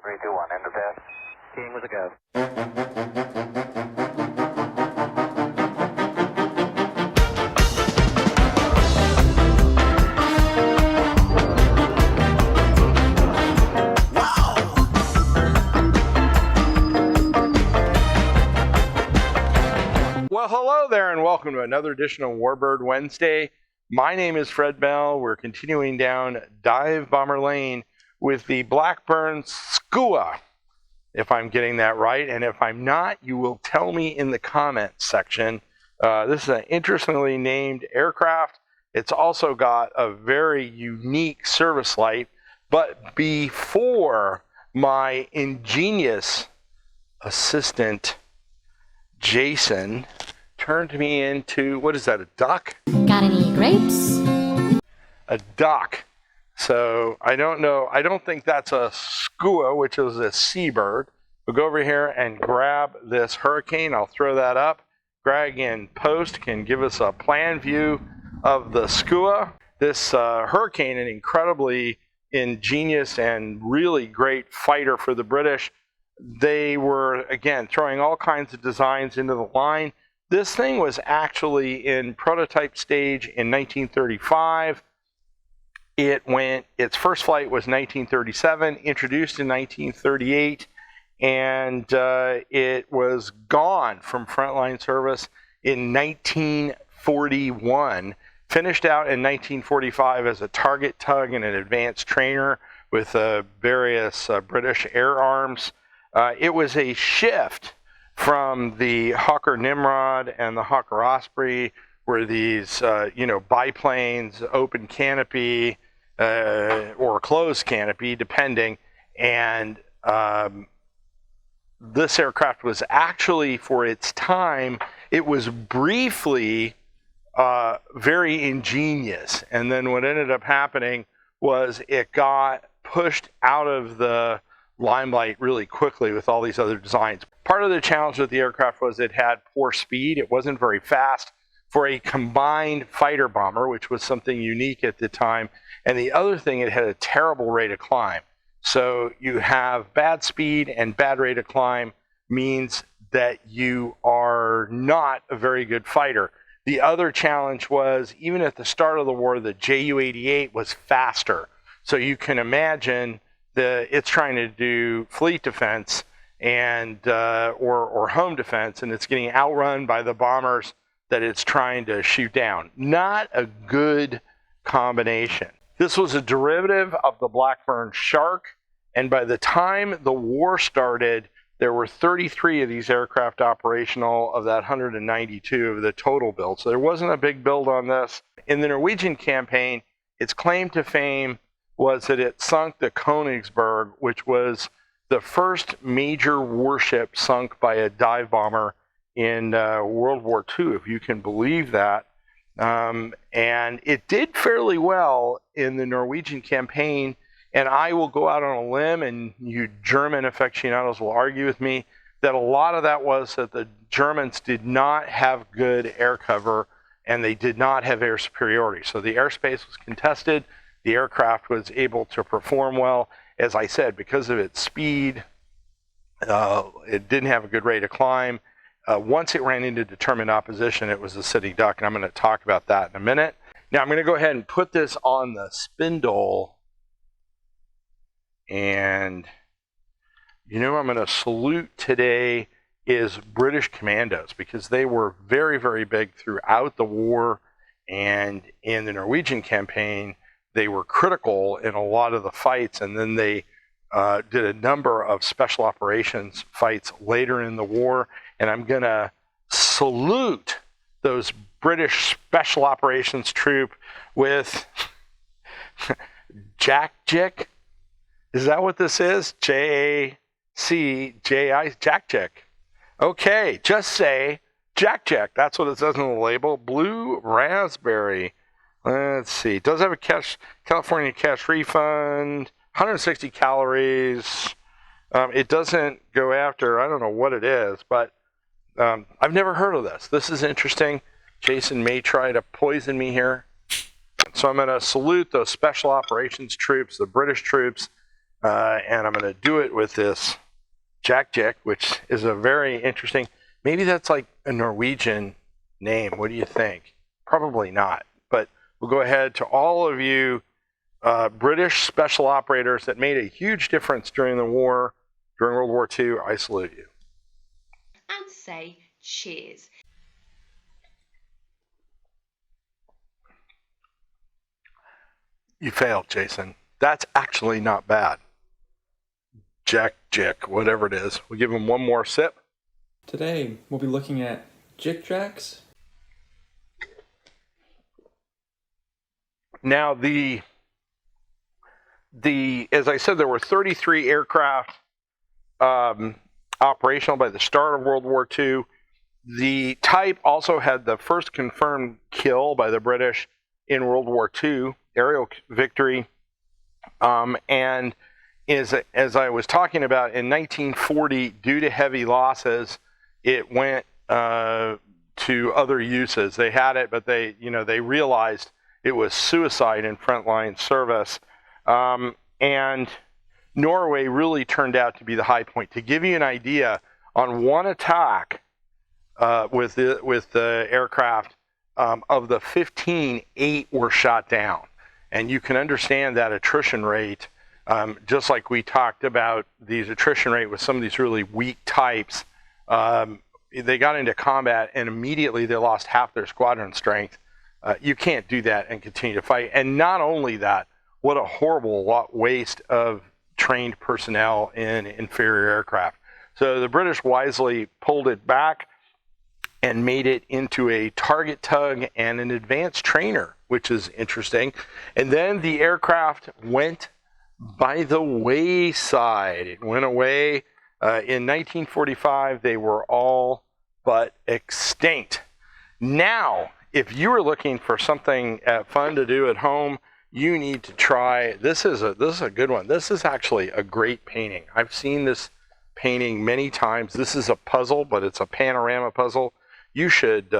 3, 2, 1, end of test. King with a go. Well, hello there, and welcome to another edition of Warbird Wednesday. My name is Fred Bell. We're continuing down Dive Bomber Lane with the Blackburn Skua, if I'm getting that right. And if I'm not, you will tell me in the comments section. This is an interestingly named aircraft. It's also got a very unique service light. But before my ingenious assistant, Jason, turned me into, what is that, a duck? Got any grapes? A duck. So I don't know. I don't think that's a skua, which is a seabird. We'll go over here and grab this Hurricane. I'll throw that up. Greg in post can give us a plan view of the Skua. This Hurricane, an incredibly ingenious and really great fighter for the British. They were, again, throwing all kinds of designs into the line. This thing was actually in prototype stage in 1935. Its first flight was 1937, introduced in 1938, and it was gone from frontline service in 1941. Finished out in 1945 as a target tug and an advanced trainer with various British air arms. It was a shift from the Hawker Nimrod and the Hawker Osprey, where these, biplanes, open canopy or closed canopy, depending. And this aircraft was actually, for its time, it was briefly very ingenious. And then what ended up happening was it got pushed out of the limelight really quickly with all these other designs. Part of the challenge with the aircraft was it had poor speed. It wasn't very fast for a combined fighter bomber, which was something unique at the time. And the other thing, it had a terrible rate of climb. So you have bad speed and bad rate of climb means that you are not a very good fighter. The other challenge was, even at the start of the war, the Ju-88 was faster. So you can imagine it's trying to do fleet defense and or home defense, and it's getting outrun by the bombers that it's trying to shoot down. Not a good combination. This was a derivative of the Blackburn Shark, and by the time the war started, there were 33 of these aircraft operational of that 192 of the total build. So there wasn't a big build on this. In the Norwegian campaign, its claim to fame was that it sunk the Königsberg, which was the first major warship sunk by a dive bomber in World War II, if you can believe that. And it did fairly well in the Norwegian campaign. And I will go out on a limb, and you German aficionados will argue with me, that a lot of that was that the Germans did not have good air cover, and they did not have air superiority. So the airspace was contested. The aircraft was able to perform well. As I said, because of its speed, it didn't have a good rate of climb. Once it ran into determined opposition, it was a sitting duck, and I'm going to talk about that in a minute. Now I'm going to go ahead and put this on the spindle, and I'm going to salute today is British Commandos, because they were very, very big throughout the war, and in the Norwegian campaign, they were critical in a lot of the fights, and then they did a number of special operations fights later in the war. And I'm going to salute those British special operations troop with Jack Jick. Is that what this is? J-A-C-J-I, Jack Jick. Okay, just say Jack Jick. That's what it says on the label. Blue raspberry. Let's see. It does have a California cash refund, 160 calories. It doesn't go after, I don't know what it is, but I've never heard of this. This is interesting. Jason may try to poison me here. So I'm going to salute those special operations troops, the British troops, and I'm going to do it with this Jack, which is a very interesting, maybe that's like a Norwegian name. What do you think? Probably not. But we'll go ahead to all of you British special operators that made a huge difference during the war, during World War II. I salute you. And say cheers. You failed, Jason. That's actually not bad. Jack, whatever it is. We'll give him one more sip. Today, we'll be looking at Jacks. Now, as I said, there were 33 aircraft operational by the start of World War II. The type also had the first confirmed kill by the British in World War II, aerial victory. And as I was talking about, in 1940, due to heavy losses, it went to other uses. They had it, but they realized it was suicide in frontline service. And Norway really turned out to be the high point. To give you an idea, on one attack with the aircraft, of the 15, 8 were shot down. And you can understand that attrition rate, just like we talked about these attrition rate with some of these really weak types. They got into combat and immediately they lost half their squadron strength. You can't do that and continue to fight. And not only that, what a horrible waste of trained personnel in inferior aircraft. So the British wisely pulled it back and made it into a target tug and an advanced trainer, which is interesting. And then the aircraft went by the wayside. It went away. In 1945, they were all but extinct. Now, if you are looking for something fun to do at home, you need to try, this is a good one. This is actually a great painting. I've seen this painting many times. This is a puzzle, but it's a panorama puzzle. You should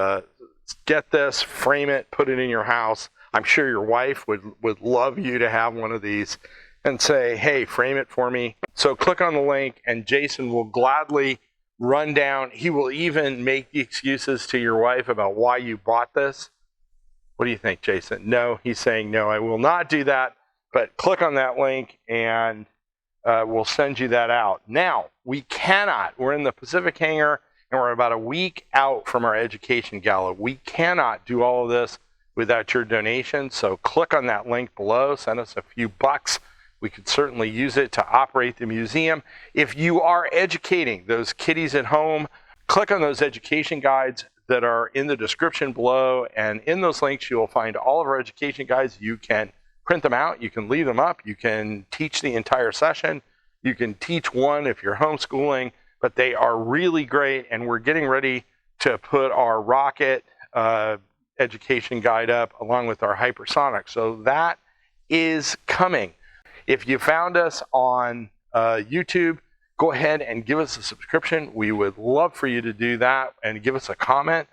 get this, frame it, put it in your house. I'm sure your wife would love you to have one of these and say, hey, frame it for me. So click on the link and Jason will gladly run down. He will even make the excuses to your wife about why you bought this. What do you think, Jason? No, he's saying no, I will not do that. But click on that link and we'll send you that out. Now, we're in the Pacific hangar and we're about a week out from our education gala. We cannot do all of this without your donation. So click on that link below, send us a few bucks. We could certainly use it to operate the museum. If you are educating those kiddies at home, click on those education guides that are in the description below. And in those links, you will find all of our education guides. You can print them out. You can leave them up. You can teach the entire session. You can teach one if you're homeschooling. But they are really great. And we're getting ready to put our rocket education guide up along with our hypersonic. So that is coming. If you found us on YouTube, go ahead and give us a subscription. We would love for you to do that and give us a comment.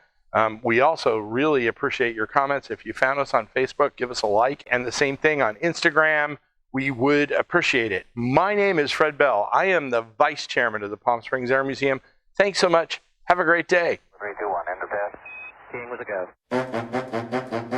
We also really appreciate your comments. If you found us on Facebook, give us a like. And the same thing on Instagram. We would appreciate it. My name is Fred Bell. I am the Vice Chairman of the Palm Springs Air Museum. Thanks so much. Have a great day. 3, 2, 1, end of test. King with a go.